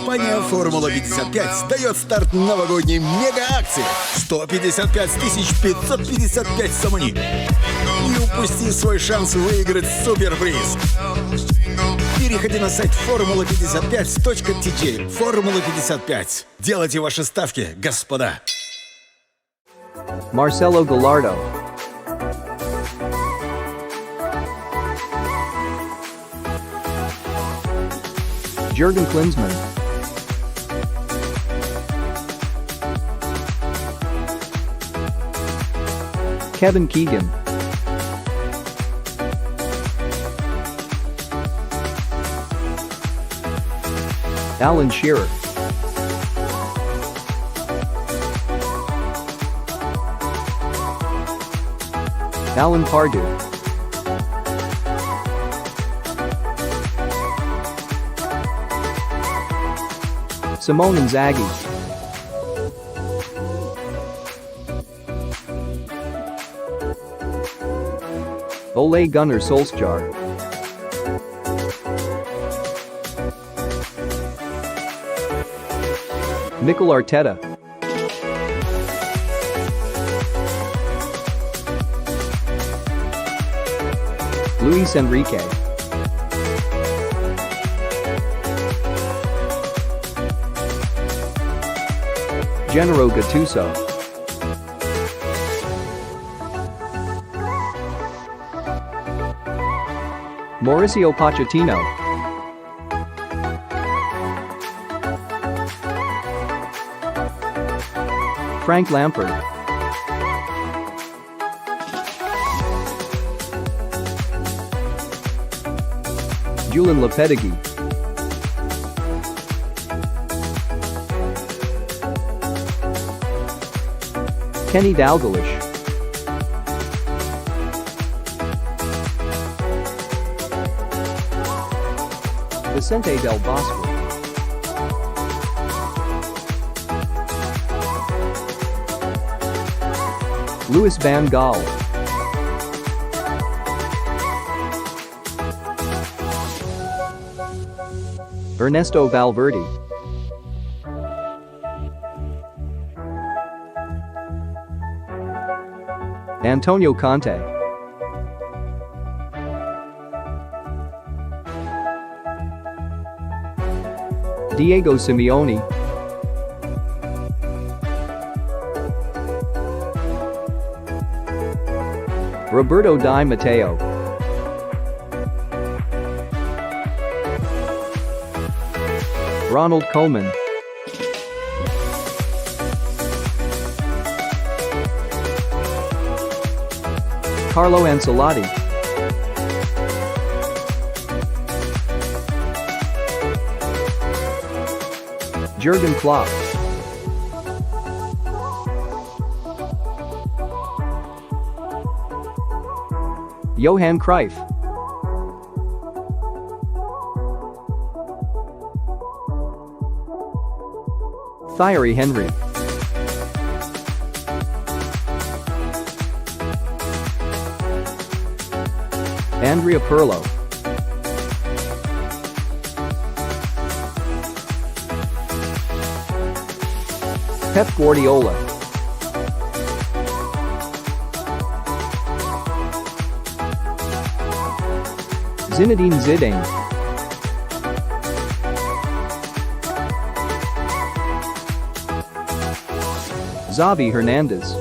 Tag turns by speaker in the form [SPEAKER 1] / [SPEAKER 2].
[SPEAKER 1] Компания «Формула-55» дает старт новогодней мега-акции. 155 555 сомни. Не упусти свой шанс выиграть суперприз. Переходи на сайт formula55.tg. Формула-55. Делайте ваши ставки, господа.
[SPEAKER 2] Marcelo Gallardo, Jurgen Klinsmann, Kevin Keegan, Alan Shearer, Alan Pardew, Simone Inzaghi, Ole Gunnar Solskjaer, Mikel Arteta, Luis Enrique, Gennaro Gattuso, Mauricio Pochettino, Frank Lampard, Julian Lopetegui, Kenny Dalglish, Vicente del Bosque, Louis van Gaal, Ernesto Valverde, Antonio Conte, Diego Simeone, Roberto Di Matteo, Ronald Koeman, Carlo Ancelotti, Jurgen Klopp, Johan Cruyff, Thierry Henry, Andrea Pirlo, Pep Guardiola, Zinedine Zidane, Xavi Hernandez,